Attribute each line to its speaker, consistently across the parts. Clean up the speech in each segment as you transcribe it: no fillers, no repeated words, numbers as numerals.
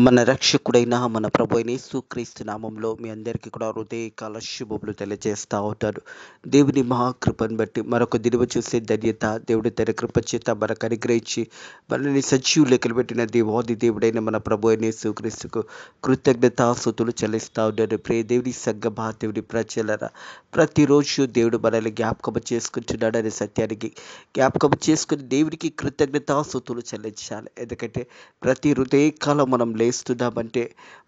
Speaker 1: మన రక్షకుడైన మన ప్రభు అయిన యేసుక్రీస్తు నామంలో మీ అందరికీ కూడా హృదయకాల శుభములు తెలియజేస్తా ఉంటాడు. దేవుని మహాకృపను బట్టి మరొక దినము చూసే ధన్యత దేవుడి తన కృప చేత మనకు అనుగ్రహించి మనల్ని సజీవ లెక్కలు పెట్టిన దేవాది దేవుడైన మన ప్రభు అయిన యేసుక్రీస్తుకు కృతజ్ఞతాస్తుతులు చెల్లిస్తా ఉన్నాడు. ప్రియ దేవుని సంగమా, దేవుని ప్రజలరా, ప్రతిరోజు దేవుడు మనల్ని జ్ఞాపకం చేసుకుంటున్నాడు అనే సత్యానికి జ్ఞాపకం చేసుకుని దేవునికి కృతజ్ఞతాస్తుతులు చెల్లించాలి. ఎందుకంటే ప్రతి హృదయకాలం మనం లేస్తున్నామంటే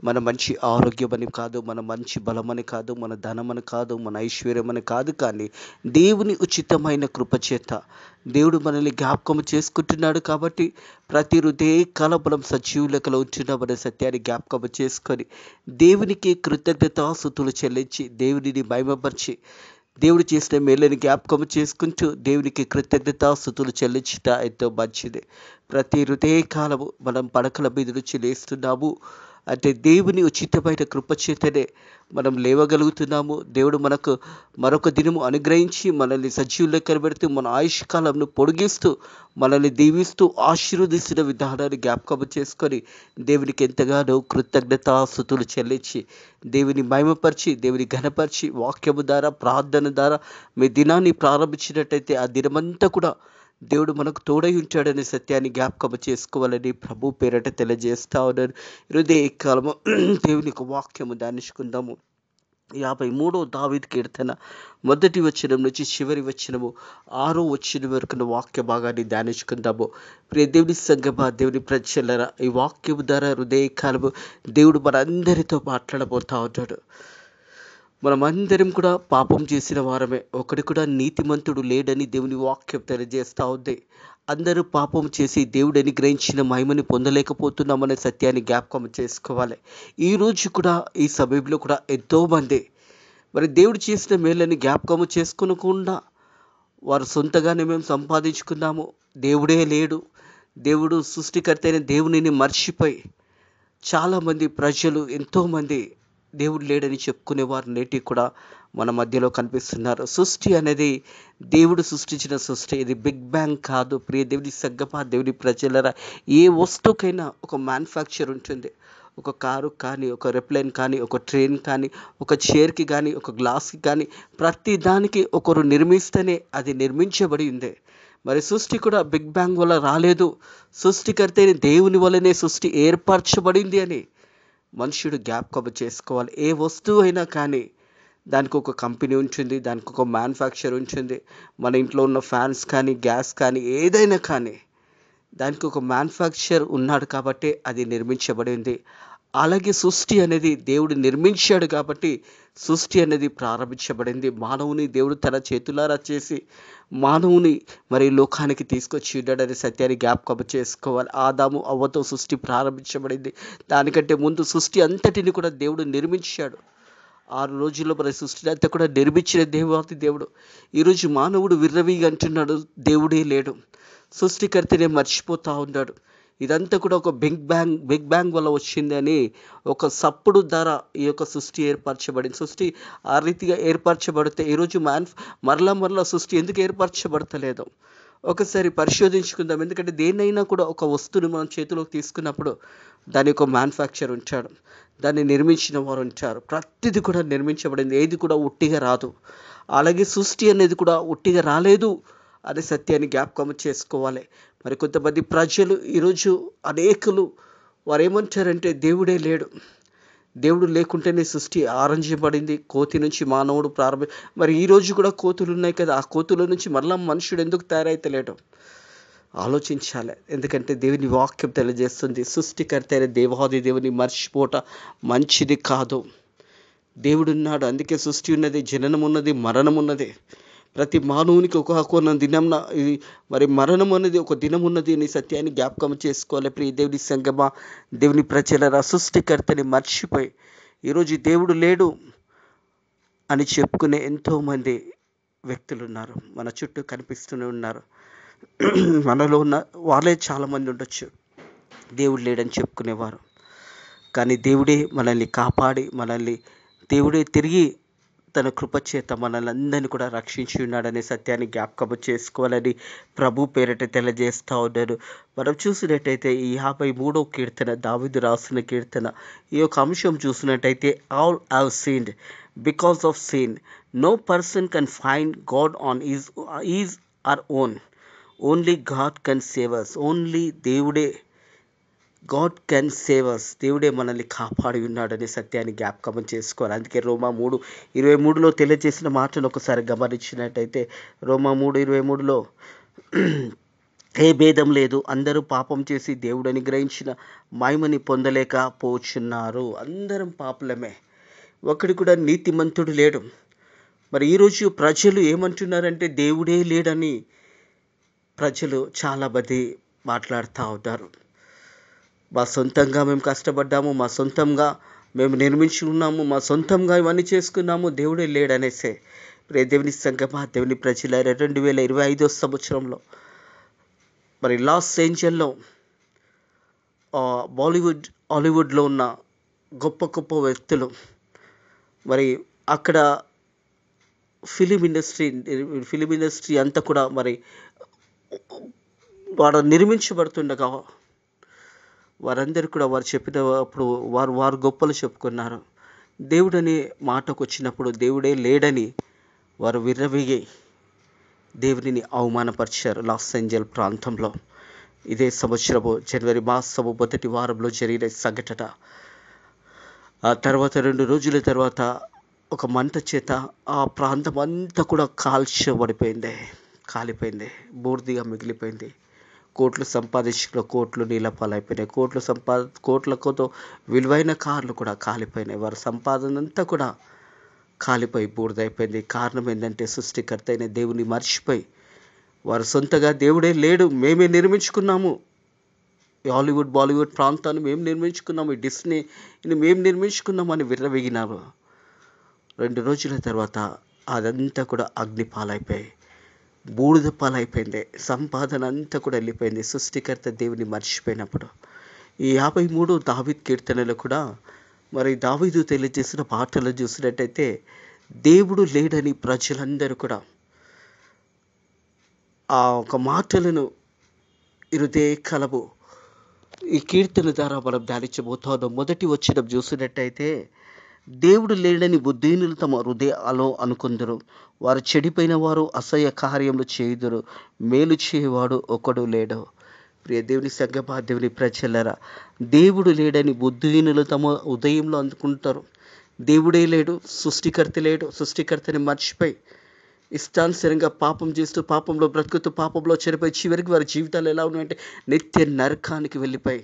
Speaker 1: మన మంచి ఆరోగ్యం అని కాదు, మన మంచి బలమని కాదు, మన ధనమని కాదు, మన ఐశ్వర్యం అని కాదు, కానీ దేవుని ఉచితమైన కృపచేత దేవుడు మనల్ని జ్ఞాపకం చేసుకుంటున్నాడు. కాబట్టి ప్రతి హృదయకాలం మనం సజీవులకలో ఉంటున్నామనే సత్యాన్ని జ్ఞాపకం చేసుకొని దేవునికి కృతజ్ఞతాస్తుతులు చెల్లించి దేవుడిని మహిమపరిచి దేవుడు చేసిన మేళ్ళని జ్ఞాపకం చేసుకుంటూ దేవునికి కృతజ్ఞతాస్తుతులు చెల్లించుట ఎంతో మంచిది. ప్రతి హృదయకాలము మనం పడకల మీద నుంచి లేస్తున్నాము అంటే దేవుని ఉచితమైన కృపచేతనే మనం లేవగలుగుతున్నాము. దేవుడు మనకు మరొక దినము అనుగ్రహించి మనల్ని సజీవ లెక్కలు పెడుతూ మన ఆయుష్కాలంను పొడిగిస్తూ మనల్ని దీవిస్తూ ఆశీర్వదిస్తున్న విధానాన్ని జ్ఞాపకం చేసుకొని దేవునికి ఎంతగానో కృతజ్ఞతాస్తుతులు చెల్లించి దేవుని మహిమపరిచి దేవుని ఘనపరిచి వాక్యము ద్వారా ప్రార్థన ద్వారా మీ దినాన్ని ప్రారంభించినట్టయితే ఆ దినమంతా కూడా దేవుడు మనకు తోడై ఉంటాడనే సత్యాన్ని జ్ఞాపకం చేసుకోవాలని ప్రభు పేరట తెలియజేస్తా ఉన్నాను. హృదయ కాలము దేవుని యొక్క వాక్యము ధ్యానించుకుందాము. 53వ దావీదు కీర్తన 1వ వచనం నుంచి చివరి వచనము 6వ వచనం వరకు వాక్య భాగాన్ని ధ్యానించుకుందాము. ప్రియ దేవుని సంగమా, దేవుని ప్రజలరా, ఈ వాక్యము ద్వారా హృదయ కాలము దేవుడు మనందరితో మాట్లాడబోతా ఉంటాడు. మనమందరం కూడా పాపం చేసిన వారమే, ఒకటి కూడా నీతిమంతుడు లేడని దేవుని వాక్యం తెలియజేస్తూ ఉంది. అందరూ పాపం చేసి దేవుడు అనుగ్రహించిన మహిమని పొందలేకపోతున్నామనే సత్యాన్ని జ్ఞాపకం చేసుకోవాలి. ఈరోజు కూడా ఈ సమయంలో కూడా ఎంతోమంది మరి దేవుడు చేసిన మేళ్ళని జ్ఞాపకం చేసుకోనకుండా వారు సొంతగానే మేము సంపాదించుకున్నాము, దేవుడే లేడు, దేవుడు సృష్టికర్త అయిన దేవునిని మర్చిపోయి చాలామంది ప్రజలు ఎంతోమంది దేవుడు లేడని చెప్పుకునేవారు నేటికి కూడా మన మధ్యలో కనిపిస్తున్నారు. సృష్టి అనేది దేవుడు సృష్టించిన సృష్టి, ఇది బిగ్ బ్యాంగ్ కాదు. ప్రియ దేవుని సంగమా, దేవుని ప్రజలరా, ఏ వస్తువుకైనా ఒక మ్యానుఫ్యాక్చర్ ఉంటుంది. ఒక కారు కానీ, ఒక ఏరోప్లేన్ కానీ, ఒక ట్రైన్ కానీ, ఒక చైర్కి కానీ, ఒక గ్లాస్కి కానీ, ప్రతి దానికి ఒకరు నిర్మిస్తేనే అది నిర్మించబడి ఉంది. మరి సృష్టి కూడా బిగ్ బ్యాంగ్ వల్ల రాలేదు, సృష్టికర్త అయిన దేవుని వల్లనే సృష్టి ఏర్పరచబడింది అని మనుషుడు జ్ఞాపకం చేసుకోవాలి. ఏ వస్తువు అయినా కానీ దానికి ఒక కంపెనీ ఉంటుంది, దానికి ఒక మ్యానుఫ్యాక్చర్ ఉంటుంది. మన ఇంట్లో ఉన్న ఫ్యాన్స్ కానీ, గ్యాస్ కానీ, ఏదైనా కానీ దానికి ఒక మ్యానుఫ్యాక్చర్ ఉన్నాడు కాబట్టి అది నిర్మించబడింది. అలాగే సృష్టి అనేది దేవుడు నిర్మించాడు కాబట్టి సృష్టి అనేది ప్రారంభించబడింది. మానవుని దేవుడు తన చేతులారా చేసి మానవుని మరి లోకానికి తీసుకొచ్చి ఉన్నాడనే సత్యాన్ని జ్ఞాపకం చేసుకోవాలి. ఆదాము అవ్వతో సృష్టి ప్రారంభించబడింది. దానికంటే ముందు సృష్టి అంతటిని కూడా దేవుడు నిర్మించాడు. 6 రోజుల్లో మరి సృష్టిని అంతా కూడా నిర్మించిన దేవుడు. ఈరోజు మానవుడు విర్రవీగా అంటున్నాడు, దేవుడే లేడు, సృష్టికర్తనే మర్చిపోతా ఉన్నాడు. ఇదంతా కూడా ఒక బిగ్ బ్యాంగ్ వల్ల వచ్చిందని ఒక సప్పుడు ద్వారా ఈ యొక్క సృష్టి ఏర్పరచబడింది. సృష్టి ఆ రీతిగా ఏర్పరచబడితే ఈరోజు మరలా సృష్టి ఎందుకు ఏర్పరచబడతలేదు ఒకసారి పరిశోధించుకుందాం. ఎందుకంటే దేన్నైనా కూడా ఒక వస్తువుని మనం చేతిలోకి తీసుకున్నప్పుడు దాని యొక్క మ్యానుఫ్యాక్చర్ ఉంటాడు, దాన్ని నిర్మించిన వారు ఉంటారు. ప్రతిదీ కూడా నిర్మించబడింది, ఏది కూడా ఉట్టిగా రాదు. అలాగే సృష్టి అనేది కూడా ఉట్టిగా రాలేదు అనే సత్యాన్ని జ్ఞాపకం చేసుకోవాలి. మరి కొంతమంది ప్రజలు ఈరోజు అనేకులు వారు ఏమంటారంటే దేవుడే లేడు, దేవుడు లేకుంటేనే సృష్టి ఆరంభించబడింది. కోతి నుంచి మానవుడు మరి ఈరోజు కూడా కోతులు ఉన్నాయి కదా, ఆ కోతుల నుంచి మరలా మనుషుడు ఎందుకు తయారైతలేడు ఆలోచించాలి. ఎందుకంటే దేవుని వాక్యం తెలియజేస్తుంది, సృష్టికర్త అయిన దేవాది దేవుని మర్చిపోట మంచిది కాదు. దేవుడున్నాడు, అందుకే సృష్టి ఉన్నది, జననం ఉన్నది, మరణం ఉన్నది. ప్రతి మానవునికి ఒక దినం ఇది మరి మరణం అనేది ఒక దినం ఉన్నది అని సత్యాన్ని జ్ఞాపకం చేసుకోవాలి. ప్రియ దేవుని సంగమా, దేవుని ప్రజలరా, సృష్టికర్తని మర్చిపోయి ఈరోజు దేవుడు లేడు అని చెప్పుకునే ఎంతోమంది వ్యక్తులు ఉన్నారు, మన చుట్టూ కనిపిస్తూనే ఉన్నారు. మనలో ఉన్న వాళ్ళే చాలామంది ఉండొచ్చు దేవుడు లేడని చెప్పుకునేవారు. కానీ దేవుడే మనల్ని కాపాడి దేవుడే తిరిగి తన కృపచేత మనల్ని కూడా రక్షించి ఉన్నాడనే సత్యాన్ని జ్ఞాపకం చేసుకోవాలని ప్రభు పేరిట తెలియజేస్తూ ఉన్నాడు. మనం చూసినట్టయితే ఈ 53వ కీర్తన దావీదు రాసిన కీర్తన. ఈ యొక్క అంశం చూసినట్టయితే all have sinned because of sin no person can find God on is are own. Only God can save us. Only God can save us. దేవుడే మనల్ని కాపాడి ఉన్నాడనే సత్యాన్ని జ్ఞాపకం చేసుకోవాలి. అందుకే రోమా 3:23లో తెలియజేసిన మాటను ఒకసారి గమనించినట్టయితే రోమా 3:23లో ఏ భేదం లేదు, అందరూ పాపం చేసి దేవుడు అనుగ్రహించిన మహిమని పొందలేకపోతున్నారు. అందరం పాపులమే, ఒకడు కూడా నీతిమంతుడు లేడు. మరి ఈరోజు ప్రజలు ఏమంటున్నారంటే దేవుడే లేడని ప్రజలు చాలా మంది మాట్లాడుతూ ఉంటారు. మా సొంతంగా మేము కష్టపడ్డాము, మా సొంతంగా మేము నిర్మించుకున్నాము, మా సొంతంగా ఇవన్నీ చేసుకున్నాము, దేవుడే లేడనేసే. దేవుని సంగమా, దేవుని ప్రజల 2025 సంవత్సరంలో మరి లాస్ ఏంజల్లో హాలీవుడ్లో ఉన్న గొప్ప గొప్ప వ్యక్తులు మరి అక్కడ ఫిలిం ఇండస్ట్రీ అంతా కూడా మరి వారు నిర్మించబడుతుండగా వారందరూ కూడా వారు చెప్పినప్పుడు వారు గొప్పలు చెప్పుకున్నారు. దేవుడని మాటకు వచ్చినప్పుడు దేవుడే లేడని వారు విర్రవీగి దేవుడిని అవమానపరిచారు. లాస్ ఏంజల్ ప్రాంతంలో ఇదే సంవత్సరము జనవరి మాసము మొదటి వారంలో జరిగిన సంఘటన. ఆ తర్వాత 2 రోజుల తర్వాత ఒక మంట చేత ఆ ప్రాంతం అంతా కూడా కాలిపోయింది, బూర్దిగా మిగిలిపోయింది. కోట్లు సంపాదించుకున్న కోట్లు నీళ్ళ పాలైపోయినాయి. కోట్లతో విలువైన కార్లు కూడా కాలిపోయినాయి. వారి సంపాదన అంతా కూడా కాలిపోయి బూడిదైపోయింది. కారణం ఏంటంటే సృష్టికర్త అయిన దేవుని మర్చిపోయి వారు సొంతగా దేవుడే లేడు, మేమే నిర్మించుకున్నాము, బాలీవుడ్ ప్రాంతాన్ని మేము నిర్మించుకున్నాము, ఈ డిస్నీని మేము నిర్మించుకున్నాము అని విర్రవీగినారు. 2 రోజుల తర్వాత అదంతా కూడా అగ్ని పాలైపోయి బూడిద పాలైపోయింది. సంపాదన అంతా కూడా వెళ్ళిపోయింది. సృష్టికర్త దేవుని మర్చిపోయినప్పుడు ఈ 53 దావీదు కీర్తనలు కూడా మరి దావీదు తెలియజేసిన పాటలు చూసినట్టయితే దేవుడు లేడని ప్రజలందరూ కూడా ఆ ఒక మాటలను ఇరుదే కలవు ఈ కీర్తన ద్వారా మనం ధ్యానించబోతున్నాం. మొదటి వచనం చూసినట్టయితే దేవుడు లేడని బుద్ధిహీనులు తమ హృదయాలో అనుకుందరు, వారు చెడిపోయిన వారు అసహ్య కార్యములు చేయుదురు, మేలు చేయవాడు ఒకడు లేడు. ప్రియ దేవుని సంగమా, దేవుని ప్రజలరా, దేవుడు లేడని బుద్ధిహీనులు తమ హృదయంలో అనుకుంటారు. దేవుడే లేడు, సృష్టికర్త లేడు. సృష్టికర్తని మర్చిపోయి ఇష్టానుసారంగా పాపం చేస్తూ, పాపంలో బ్రతుకుతూ, పాపంలో చెడిపోయి చివరికి వారి జీవితాలు ఎలా ఉన్నాయంటే నిత్య నరకానికి వెళ్ళిపోయి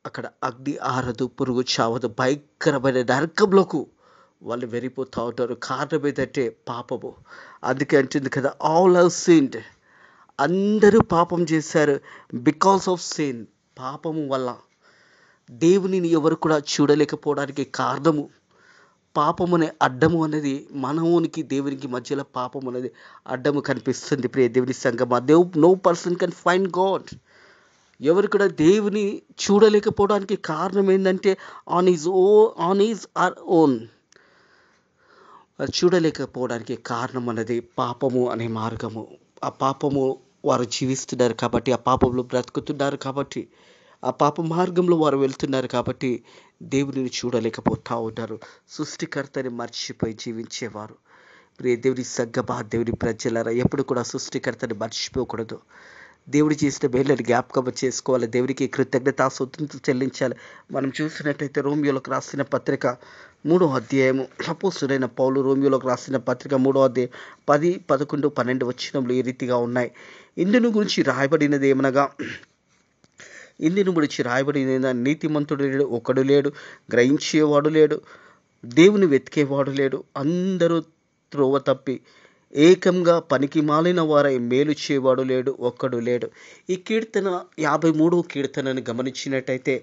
Speaker 1: అక్కడ అగ్ని ఆరదు, పురుగు చావదు, భయంకరమైన నరకంలోకి వాళ్ళు వెరిపోతూ ఉంటారు. కారణం ఏంటంటే పాపము. అందుకే అంటుంది కదా, ఆల్ హావ్ సీన్డ్, అందరూ పాపం చేశారు. బికాస్ ఆఫ్ సిన్, పాపము వల్ల దేవునిని ఎవరు కూడా చూడలేకపోవడానికి కారణము పాపం అనే అడ్డము అనేది మనవునికి దేవునికి మధ్యలో పాపం అనేది అడ్డము కనిపిస్తుంది. ప్రియ దేవుని సంగమా, no person can find God. ఎవరు కూడా దేవుని చూడలేకపోవడానికి కారణం ఏంటంటే ఆన్ ఈజ్ ఆర్ ఓన్. చూడలేకపోవడానికి కారణం అనేది పాపము అనే మార్గము. ఆ పాపము వారు జీవిస్తున్నారు కాబట్టి, ఆ పాపంలో బ్రతుకుతున్నారు కాబట్టి, ఆ పాప మార్గంలో వారు వెళ్తున్నారు కాబట్టి దేవుడిని చూడలేకపోతూ ఉంటారు. సృష్టికర్తని మర్చిపోయి జీవించేవారు. ప్రియ దేవుని సంగమా, దేవుని ప్రజలారా, ఎప్పుడు కూడా సృష్టికర్తని మర్చిపోకూడదు. దేవుడు చేసిన మేళ్ళని జ్ఞాపకం చేసుకోవాలి. దేవునికి కృతజ్ఞతాస్తుతులు చెల్లించాలి. మనం చూసినట్టయితే రోమియోలకు రాసిన పత్రిక 3వ అధ్యాయము, అపోస్తలుడైన పౌలు రోమియోలకు రాసిన పత్రిక 3వ అధ్యాయం 10, 11, 12 వచనములు ఈ రీతిగా ఉన్నాయి. ఇందును గురించి రాయబడినది ఏమనగా, నీతిమంతుడు లేడు, ఒకడు లేడు, గ్రహించేవాడు లేడు, దేవుని వెతికేవాడు లేడు, అందరూ త్రోవ తప్పి ఏకంగా పనికి మాలిన వారై మేలు చేయవాడు లేడు, ఒక్కడు లేడు. ఈ కీర్తన 53వ కీర్తనని గమనించినట్టయితే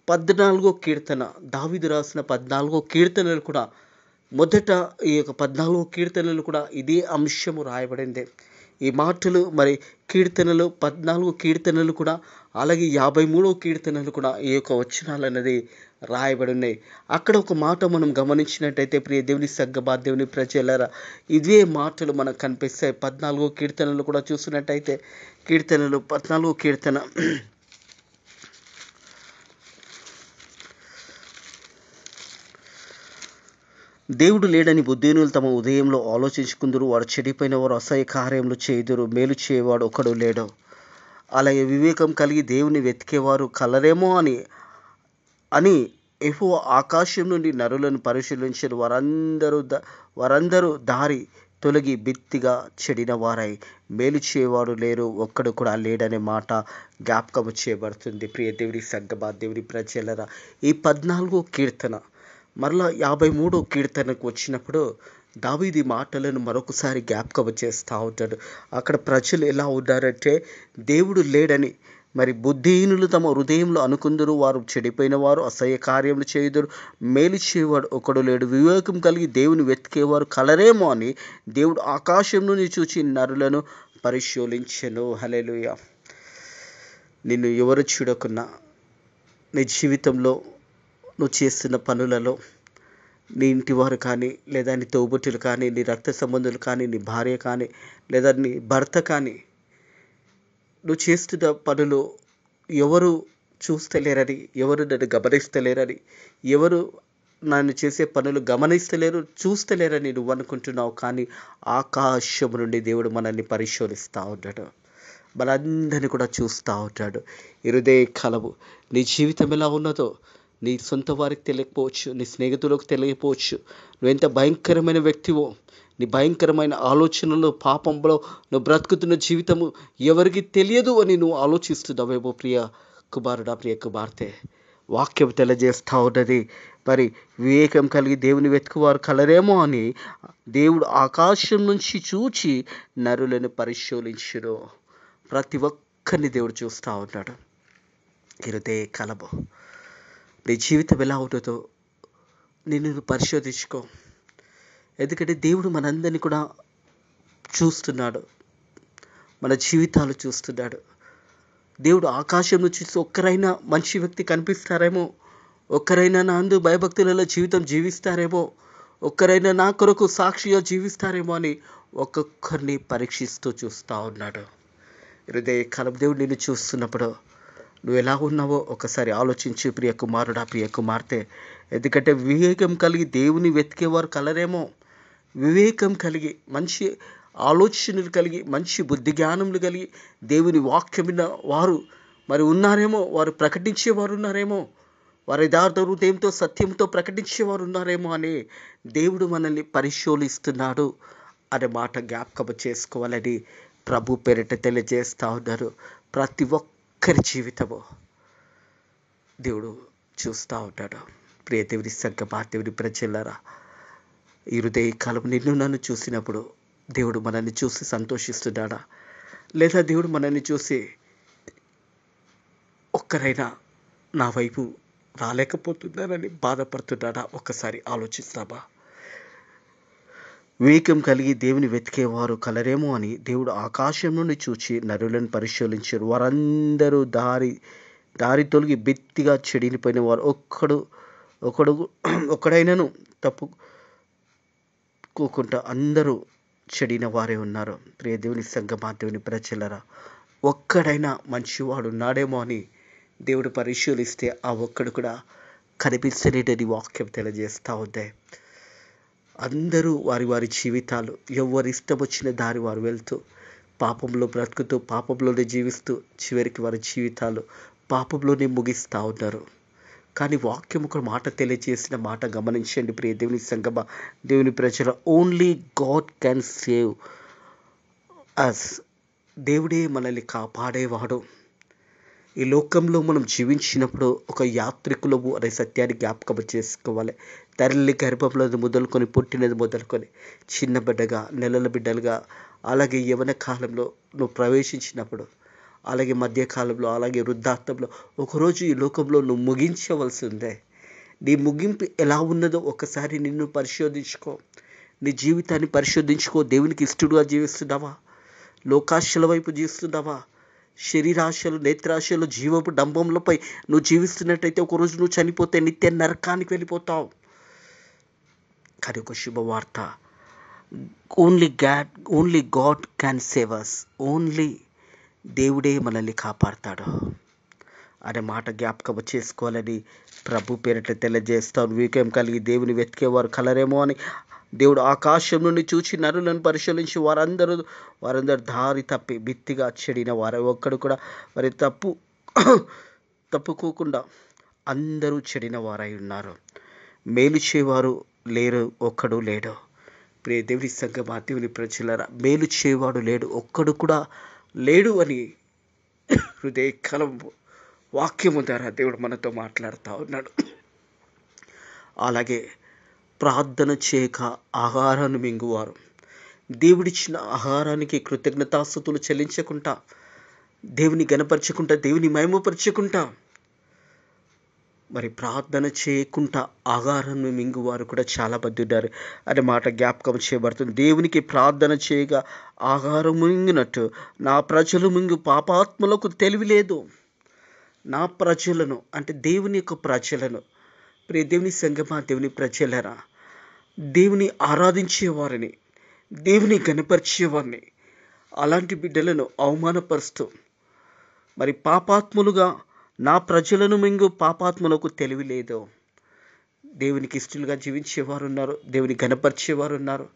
Speaker 1: 14వ కీర్తన, దావీదు రాసిన 14వ కీర్తనలు కూడా మొదట ఈ యొక్క 14వ కీర్తనలు కూడా ఇదే అంశము రాయబడింది. ఈ మాటలు మరి కీర్తనలు 14 కీర్తనలు కూడా, అలాగే 53వ కీర్తనలు కూడా ఈ యొక్క వచనాలు అనేది రాయబడి ఉన్నాయి. అక్కడ ఒక మాట మనం గమనించినట్టయితే ప్రియ దేవుని సంగమా, దేవుని ప్రజలారా, ఇవే మాటలు మనకు కనిపిస్తాయి. 14వ కీర్తనలు కూడా చూసినట్టయితే, కీర్తనలు 14వ కీర్తన దేవుడు లేడని బుద్ధిహీనులు తమ ఉదయంలో ఆలోచించుకుందరు. వాడు చెడిపోయిన వారు అసహ్య కార్యములు చేయుదురు. మేలు చేయవాడు ఒకడు లేడు. అలాగే వివేకం కలిగి దేవుని వెతికేవారు కలరేమో అని అని యెహోవా ఆకాశం నుండి నరులను పరిశీలించరు. వారందరూ దారి తొలగి బిత్తిగా చెడిన వారై మేలు చేయవాడు లేరు, ఒక్కడు కూడా లేడనే మాట జ్ఞాపకం చేయబడుతుంది. ప్రియ దేవుని సంగమా, దేవుని ప్రజలరా, ఈ 14వ కీర్తన మరలా 53వ కీర్తనకు వచ్చినప్పుడు దావీదు ఈ మాటలను మరొకసారి జ్ఞాపకం చేస్తూ ఉంటాడు. అక్కడ ప్రజలు ఎలా ఉన్నారంటే, దేవుడు లేడని మరి బుద్ధిహీనులు తమ హృదయంలో అనుకుందరు. వారు చెడిపోయిన వారు అసహ్య కార్యములు చేయుదురు. మేలు చేయవాడు ఒకడు లేడు. వివేకం కలిగి దేవుని వెతికేవారు కలరేమో అని దేవుడు ఆకాశం నుండి చూచి నరులను పరిశోధించెను. హల్లెలూయా. నిన్ను ఎవరు చూడకున్నా, నీ జీవితంలో నువ్వు చేస్తున్న పనులలో నీ ఇంటివారు కానీ, లేదా నీ తోబుట్టులు కానీ, నీ రక్త సంబంధులు కానీ, నీ భార్య కానీ, లేదా నీ భర్త కానీ, నువ్వు చేస్తున్న పనులు ఎవరు చూస్తలేరని, ఎవరు నన్ను గమనిస్తలేరని, ఎవరు నన్ను చేసే పనులు గమనిస్తలేరు, చూస్తలేరని నువ్వు అనుకుంటున్నావు. కానీ ఆకాశం నుండి దేవుడు మనల్ని పరిశోధిస్తూ ఉంటాడు. మనందరినీ కూడా చూస్తూ ఉంటాడు. ఈ హృదయ కలవు నీ జీవితం ఎలా ఉన్నదో నీ సొంత వారికి తెలియకపోవచ్చు, నీ స్నేహితులకు తెలియకపోవచ్చు. నువ్వెంత భయంకరమైన వ్యక్తివో, నీ భయంకరమైన ఆలోచనలు, పాపంలో నువ్వు బ్రతుకుతున్న జీవితము ఎవరికి తెలియదు అని నువ్వు ఆలోచిస్తున్నావేమో ప్రియ కుమారుడా, ప్రియ కుమార్తె. వాక్యం తెలియజేస్తూ ఉన్నది, మరి వివేకం కలిగి దేవుని వెతుకువారు కలరేమో అని దేవుడు ఆకాశం నుంచి చూచి నరులను పరిశోధించును. ప్రతి ఒక్కరిని దేవుడు చూస్తూ ఉన్నాడు. హృదయ కలము నీ జీవితం ఎలా ఉంటుందో నిన్ను పరిశోధించుకో. ఎందుకంటే దేవుడు మనందరినీ కూడా చూస్తున్నాడు, మన జీవితాలు చూస్తున్నాడు. దేవుడు ఆకాశం నుంచి చూసి ఒక్కరైనా మంచి వ్యక్తి కనిపిస్తారేమో, ఒక్కరైనా నా అందు భయభక్తులలో జీవితం జీవిస్తారేమో, ఒక్కరైనా నా కొరకు సాక్షిగా జీవిస్తారేమో అని ఒక్కొక్కరిని పరీక్షిస్తూ చూస్తూ ఉన్నాడు. హృదయ కాలం దేవుడు నిన్ను చూస్తున్నప్పుడు నువ్వు ఎలా ఉన్నావో ఒకసారి ఆలోచించు ప్రియ కుమారుడా, ప్రియ కుమార్తె. ఎందుకంటే వివేకం కలిగి దేవుని వెతికేవారు కలరేమో, వివేకం కలిగి మంచి ఆలోచనలు కలిగి మంచి బుద్ధి జ్ఞానములు కలిగి దేవుని వాక్యం విన్న వారు మరి ఉన్నారేమో, వారు ప్రకటించేవారు ఉన్నారేమో, వారి యథార్థ హృదయంతో సత్యంతో ప్రకటించేవారు ఉన్నారేమో అని దేవుడు మనల్ని పరిశోధిస్తున్నాడు అనే మాట జ్ఞాపకం చేసుకోవాలని ప్రభు పేరిట తెలియజేస్తూ ఉన్నారు. ప్రతి ఒక్కరి జీవితము దేవుడు చూస్తూ ఉంటాడు. ప్రియ దేవుని సంగమా, దేవుని ప్రజలారా, ఈ హృదయ కాలం నిన్ను నన్ను చూసినప్పుడు దేవుడు మనల్ని చూసి సంతోషిస్తున్నాడా, లేదా దేవుడు మనల్ని చూసి ఒక్కరైనా నా వైపు రాలేకపోతున్నారని బాధపడుతున్నాడా? ఒక్కసారి ఆలోచిస్తామా? వివేకం కలిగి దేవుని వెతికేవారు కలరేమో అని దేవుడు ఆకాశం నుండి చూచి నరులను పరిశోధించారు. వారందరూ దారి తొలగి బిత్తిగా చెడిపోయిన వారు ఒక్కడైనను తప్పుకోకుండా అందరూ చెడిన వారే ఉన్నారు. ప్రియ దేవుని సంగమా, దేవుని ప్రజలరా, ఒక్కడైనా మంచివాడు ఉన్నాడేమో అని దేవుడు పరిశీలిస్తే ఆ ఒక్కడు కూడా కనిపించలేదని వాక్యం తెలియజేస్తూ ఉంది. అందరూ వారి వారి జీవితాలు ఎవరి ఇష్టం వచ్చిన దారి వారు వెళ్తూ పాపంలో బ్రతుకుతూ పాపంలోనే జీవిస్తూ చివరికి వారి జీవితాలు పాపంలోనే ముగిస్తూ ఉన్నారు. కానీ వాక్యం ఒక మాట తెలియజేసిన మాట గమనించండి ప్రియ దేవుని సంగమా, దేవుని ప్రజల, only God can save us. దేవుడే మనల్ని కాపాడేవాడు. ఈ లోకంలో మనం జీవించినప్పుడు ఒక యాత్రికులము అనే సత్యాన్ని జ్ఞాపకం చేసుకోవాలి. తల్లి గర్భంలో మొదలుకొని పుట్టినది మొదలుకొని చిన్న బిడ్డగా, నెలల బిడ్డలుగా, అలాగే యవ్వన కాలంలో నువ్వు ప్రవేశించినప్పుడు, అలాగే మధ్యకాలంలో, అలాగే వృద్ధాప్తంలో ఒకరోజు ఈ లోకంలో నువ్వు ముగించవలసి ఉందే. నీ ముగింపు ఎలా ఉన్నదో ఒకసారి నిన్ను పరిశోధించుకో, నీ జీవితాన్ని పరిశోధించుకో. దేవునికి ఇష్టడుగా జీవిస్తున్నావా, లోకాశల వైపు జీవిస్తున్నావా? శరీరాశలు, నేత్రాశలు, జీవపు డంబంలపై నువ్వు జీవిస్తున్నట్టయితే ఒకరోజు నువ్వు చనిపోతే నిత్య నరకానికి వెళ్ళిపోతావు. కానీ ఒక శుభవార్త, only God can save us. Only దేవుడే మనల్ని కాపాడతాడు అనే మాట జ్ఞాపకం చేసుకోవాలని ప్రభు పేరిట తెలియజేస్తాను. వివేకం కలిగి దేవుని వెతికేవారు కలరేమో అని దేవుడు ఆకాశం నుండి చూచి నరులను పరిశీలించి వారందరూ దారి తప్పి బిత్తిగా చెడిన వారు ఒక్కడు కూడా మరి తప్పుకోకుండా అందరూ చెడిన వారై ఉన్నారు. మేలు చేయవారు లేరు, ఒక్కడు లేడు. ప్రియ దేవుని సంగమా, దేవుని ప్రజలారా, మేలు చేయవాడు లేడు, ఒక్కడు కూడా లేడు అని హృదయకలం వాక్యము ద్వారా దేవుడు మనతో మాట్లాడుతూ ఉన్నాడు. అలాగే ప్రార్థన చేయక ఆహారాన్ని మింగువారు, దేవుడిచ్చిన ఆహారానికి కృతజ్ఞతాస్తుతులు చెల్లించకుండా, దేవుని గణపరచుకుంటా, దేవుని మహిమపరచుకుంటా, మరి ప్రార్థన చేయకుండా ఆహారాన్ని మింగువారు కూడా చాలా మంది ఉన్నారు అనే మాట జ్ఞాపకం చేయబడుతుంది. దేవునికి ప్రార్థన చేయగా ఆహారం మింగినట్టు నా ప్రజలు మింగు పాపాత్ములకు తెలివి లేదు. నా ప్రజలను అంటే దేవుని యొక్క ప్రజలను, ప్రియ దేవుని సంగమా, దేవుని ప్రజలరా, దేవుని ఆరాధించేవారిని, దేవుని గణపరిచేవారిని, అలాంటి బిడ్డలను అవమానపరుస్తూ మరి పాపాత్ములుగా నా ప్రజలను మింగు పాపాత్ములకు తెలివి లేదు. దేవునికి ఇష్టలుగా జీవించేవారు ఉన్నారు, దేవుని గణపరిచేవారు ఉన్నారు,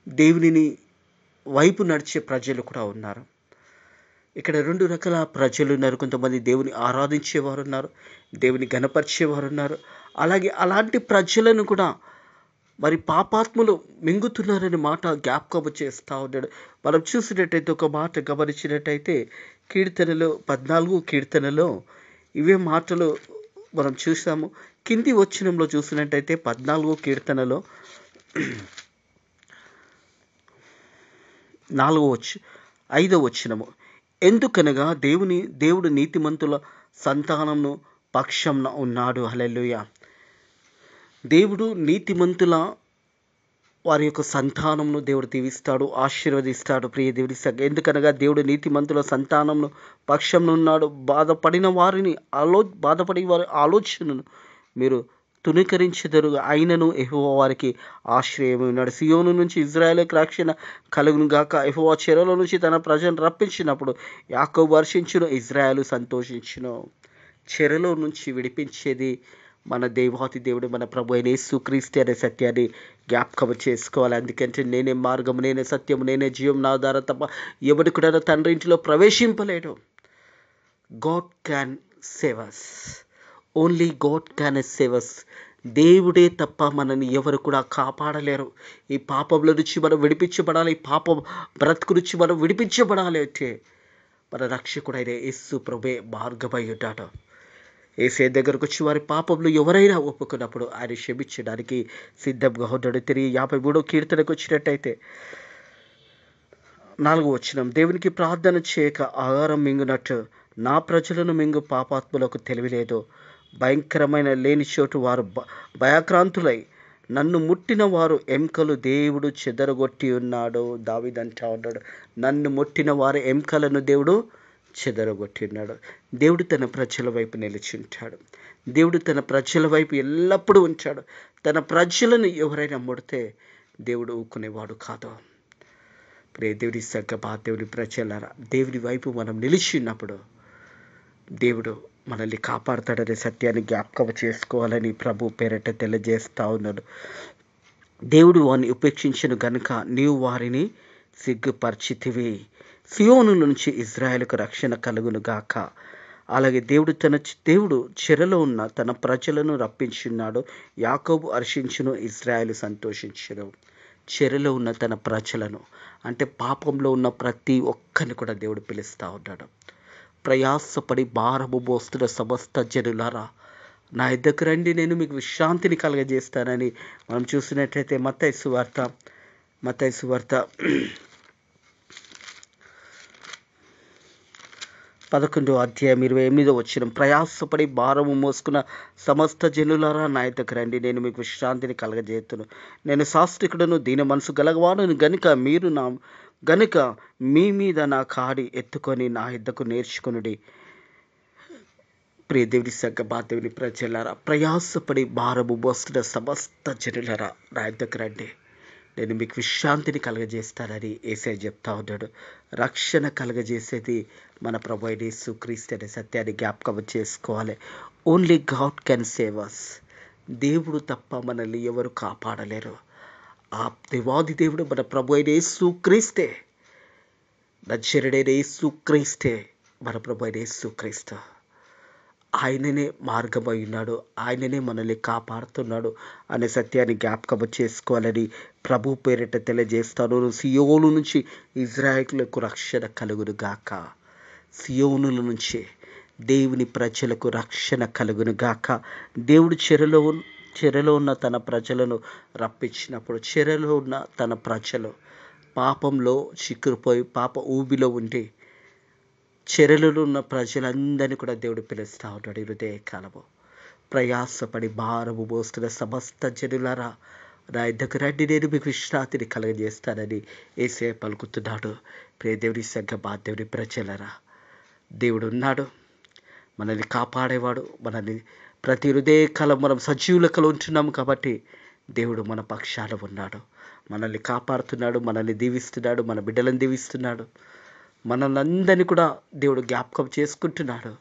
Speaker 1: దేవునిని వైపు నడిచే ప్రజలు కూడా ఉన్నారు. ఇక్కడ రెండు రకాల ప్రజలు ఉన్నారు. కొంతమంది దేవుని ఆరాధించేవారు ఉన్నారు, దేవుని గణపరిచేవారు ఉన్నారు. అలాగే అలాంటి ప్రజలను కూడా మరి పాపాత్ములు మింగుతున్నారనే మాట జ్ఞాపకం చేస్తూ ఉన్నాడు. మనం చూసినట్టయితే ఒక మాట గమనించినట్టయితే కీర్తనలో 14 కీర్తనలో ఇవే మాటలు మనం చూసాము. కింది వచనంలో చూసినట్టయితే 14 కీర్తనలో 5వ వచనము, ఎందుకనగా దేవుడు నీతిమంతుల సంతానమును పక్షంన ఉన్నాడు. హల్లెలూయా. దేవుడు నీతిమంతుల వారి యొక్క సంతానమును దేవుడు దీవిస్తాడు, ఆశీర్వదిస్తాడు. ప్రియ దేవుని ఎందుకనగా దేవుడు నీతిమంతుల సంతానమును పక్షంలో ఉన్నాడు. బాధపడి వారి ఆలోచనను మీరు తునీకరించెదరు. అయినను యెహోవా వారికి ఆశ్రయమై ఉన్నాడు. సియోను నుంచి ఇజ్రాయేలుకు రక్షణ కలుగును గాక. యెహోవా చెరలో నుంచి తన ప్రజలను రప్పించినప్పుడు యాకోబు హర్షించును, ఇజ్రాయేలు సంతోషించును. చెరలో నుంచి విడిపించేది మన దేవాతి దేవుడు, మన ప్రభు అయిన యేసుక్రీస్తు అనే సత్యాన్ని జ్ఞాపకం చేసుకోవాలి. అందుకంటే నేనే మార్గము, నేనే సత్యము, నేనే జీవం, నా ద్వారా తప్ప ఎవడు కూడా తండ్రి ఇంటిలో ప్రవేశింపలేడు. God can save us. Only God can save us. దేవుడే తప్ప మనని ఎవరు కూడా కాపాడలేరు. ఈ పాపంలో నుంచి మనం విడిపించబడాలి, ఈ పాప బ్రతుకు నుంచి మనం విడిపించబడాలి అంటే మన రక్షకుడైన యేసు ప్రభువే మార్గమై ఉంటాడు. యేసే దగ్గరకు వచ్చి వారి పాపంలో ఎవరైనా ఒప్పుకున్నప్పుడు ఆయన క్షమించడానికి సిద్ధంగా ఉన్నాడు. తిరిగి 53వ కీర్తనకు వచ్చినట్టయితే 4వ వచనం, దేవునికి ప్రార్థన చేయక ఆహారం మింగునట్టు నా ప్రజలను మింగు పాపాత్ములకు తెలివిలేదు. భయంకరమైన లేని చోటు వారు భయాక్రాంతులై నన్ను ముట్టిన వారు ఎముకలు దేవుడు చెదరగొట్టి ఉన్నాడు. దావీదు అంటా ఉన్నాడు, నన్ను ముట్టిన వారి ఎముకలను దేవుడు చెదరగొట్టి ఉన్నాడు. దేవుడు తన ప్రజల వైపు నిలిచి ఉంటాడు. దేవుడు తన ప్రజల వైపు ఎల్లప్పుడూ ఉంచాడు. తన ప్రజలను ఎవరైనా ముడితే దేవుడు ఊకునేవాడు కాదు. ప్రియ దేవుని సంగమా, దేవుని ప్రజలారా, దేవుని వైపు మనం నిలిచి ఉన్నప్పుడు దేవుడు మనల్ని కాపాడతాడనే సత్యాన్ని జ్ఞాపకం చేసుకోవాలని ప్రభు పేరిట తెలియజేస్తూ ఉన్నాడు. దేవుడు వారిని ఉపేక్షించను గనుక నీవు వారిని సిగ్గుపరిచితివి. సియోను నుంచి ఇజ్రాయేలుకు రక్షణ కలుగును గాక. అలాగే దేవుడు చెరలో ఉన్న తన ప్రజలను రప్పించున్నాడు. యాకోబు హర్షించును, ఇజ్రాయేలు సంతోషించును. చెరలో ఉన్న తన ప్రజలను అంటే పాపంలో ఉన్న ప్రతి ఒక్కరిని కూడా దేవుడు పిలుస్తూ ఉన్నాడు. ప్రయాసపడి భారము మోస్తున్న సమస్త జనులారా నా యొద్దకు రండి, నేను మీకు విశ్రాంతిని కలుగజేస్తానని మనం చూసినట్లయితే మత్తయి సువార్త 16వ 11 ప్రయాసపడి భారము మోసుకున్న సమస్త జనులారా నా యొద్దకు రండి, నేను మీకు విశ్రాంతిని కలగజేతును. నేను సాత్వికుడను, దీన మనసు గలవాడును గనుక మీ మీద నా కాడి ఎత్తుకొని నా యొద్దకు నేర్చుకొనుడి. ప్రియ దేవుని సంఘ దేవుని ప్రజలారా, ప్రయాసపడి భారము మోస్తున్న సమస్త జనులారా నా యొద్దకు రండి, నేను మీకు విశ్రాంతిని కలగజేస్తానని యేసయ్య చెప్తా ఉన్నాడు. రక్షణ కలగజేసేది మన ప్రభు అయిన యేసుక్రీస్తు అనే సత్యాన్ని జ్ఞాపకం చేసుకోవాలి. Only God can save us. దేవుడు తప్ప మనల్ని ఎవరు కాపాడలేరు. ఆ దేవాది దేవుడు మన ప్రభు అయిన యేసుక్రీస్తే, నజరేయుడైన యేసుక్రీస్తే మన ప్రభు అయిన యేసుక్రీస్తు. ఆయననే మార్గమై ఉన్నాడు, ఆయననే మనల్ని కాపాడుతున్నాడు అనే సత్యాన్ని జ్ఞాపకం చేసుకోవాలని ప్రభు పేరిట తెలియజేస్తాను. సియోను నుంచి ఇజ్రాయేలుకు రక్షణ కలుగును గాక. సియోనుల నుంచి దేవుని ప్రజలకు రక్షణ కలుగును గాక. దేవుడు చెరలో ఉన్న తన ప్రజలను రప్పించినప్పుడు, చెరలో ఉన్న తన ప్రజలు పాపంలో చిక్కుకుపోయి పాప ఊబిలో ఉండి చెరలలో ఉన్న ప్రజలందరినీ కూడా దేవుడు పిలుస్తూ ఉంటాడు. హృదయ కాలము ప్రయాసపడి భారము మోస్తున్న సమస్త జనులారా నా యొద్దకు రండి, నేను మీకు విశ్రాంతిని కలగజేస్తానని యేసయ్య పలుకుతున్నాడు. ప్రియ దేవుని సంఘ దేవుని ప్రజలారా, దేవుడు ఉన్నాడు, మనల్ని కాపాడేవాడు. మనల్ని ప్రతి హృదయ కాలం మనం సజీవులకలు ఉంటున్నాము కాబట్టి దేవుడు మన పక్షాన ఉన్నాడు, మనల్ని కాపాడుతున్నాడు, మనల్ని దీవిస్తున్నాడు, మన బిడ్డలను దీవిస్తున్నాడు, మనల్ని అందరినీ కూడా దేవుడు జ్ఞాపకం చేసుకుంటున్నాడు.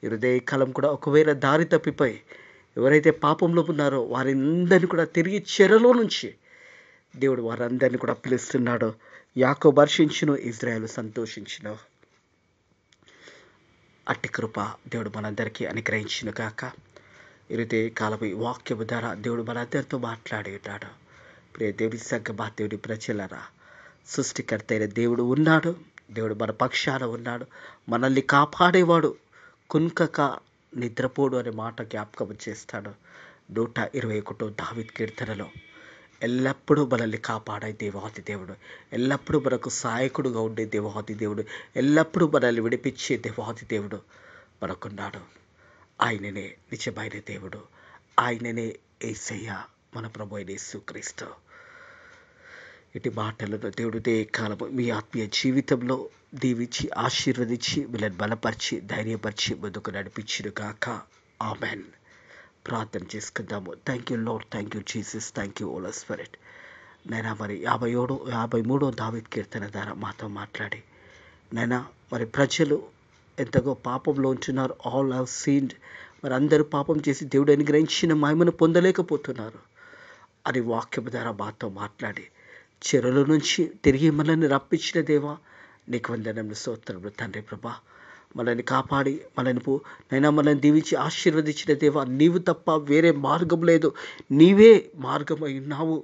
Speaker 1: ఈ హృదయకాలం కూడా ఒకవేళ దారి తప్పిపోయి ఎవరైతే పాపంలో ఉన్నారో వారందరినీ కూడా తిరిగి చెరలో నుంచి దేవుడు వారందరినీ కూడా పిలుస్తున్నాడు. యాకోబు హర్షించును, ఇజ్రాయేలు సంతోషించును. అట్టి కృప దేవుడు మనందరికీ అనుగ్రహించును గాక. ఈ హృదయకాలపు వాక్యము ద్వారా దేవుడు మనందరితో మాట్లాడి ఉన్నాడు. ప్రియ దేవుని సంఘ దేవుని ప్రజలారా, సృష్టికర్త అయిన దేవుడు ఉన్నాడు, దేవుడు మన పక్షాన ఉన్నాడు, మనల్ని కాపాడేవాడు, కునుకక నిద్రపోడు అనే మాట జ్ఞాపకం చేస్తాడు. 121 దావీదు కీర్తనలో ఎల్లప్పుడూ మనల్ని కాపాడే దేవాది దేవుడు, ఎల్లప్పుడూ మనకు సహాయకుడుగా ఉండే దేవాది దేవుడు, ఎల్లప్పుడూ మనల్ని విడిపించే దేవాది దేవుడు మనకున్నాడు. ఆయననే నిజమైన దేవుడు, ఆయననే యేసయ్య, మన ప్రభు అయిన యేసుక్రీస్తు. ఇటు మాటలను దేవుడు కాలము మీ ఆత్మీయ జీవితంలో దీవించి ఆశీర్వదించి వీళ్ళని బలపరిచి ధైర్యపరిచి ముందుకు నడిపించును గాక. ఆమెన్. ప్రార్థన చేసుకుందాము. Thank you Lord, thank you Jesus, thank you Holy Spirit. నైనా మరి 53వ దావీదు కీర్తన ద్వారా మాతో మాట్లాడి నైనా మరి ప్రజలు ఎంతగో పాపంలో ఉంటున్నారు. ఆల్ హావ్ సీన్డ్, మరి అందరూ పాపం చేసి దేవుడు అనుగ్రహించిన మహిమను పొందలేకపోతున్నారు అని వాక్యం ద్వారా మాతో మాట్లాడి చెరల నుంచి తిరిగి మనల్ని రప్పించిన దేవా నీకు వందనములు, స్తోత్రములు తండ్రి. ప్రభా, మనల్ని కాపాడి మనల్ని దీవించి ఆశీర్వదించిన దేవా, నీవు తప్ప వేరే మార్గం లేదు, నీవే మార్గమై ఉన్నావు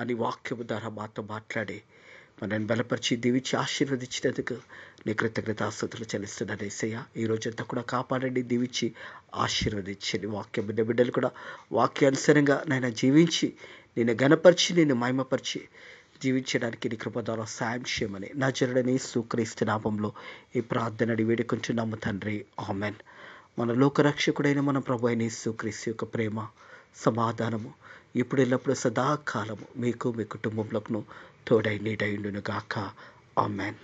Speaker 1: అని వాక్యము ద్వారా మాతో మాట్లాడి మనల్ని బలపరిచి దీవించి ఆశీర్వదించినందుకు నీ కృతజ్ఞతాస్తుతులు చెల్లిస్తున్నాను యేసయ్య. ఈ రోజంతా కూడా కాపాడండి, దీవించి ఆశీర్వదించండి. వాక్యం బిడ్డలు కూడా వాక్యానుసారంగా నైనా జీవించి నేను ఘనపరిచి నేను మహిమపరిచి జీవించడానికి నీ కృప ద్వారా సాయం చేయమని నజరుడైన యేసుక్రీస్తు నామములో ఈ ప్రార్థనని వేడుకుంటున్నాము తండ్రి. ఆమెన్. మన లోకరక్షకుడైన మన ప్రభు అయిన యేసుక్రీస్తు యొక్క ప్రేమ, సమాధానము ఇప్పుడు ఎల్లప్పుడూ సదాకాలము మీకు మీ కుటుంబంలోను తోడై నీడయుండును గాక. ఆమెన్.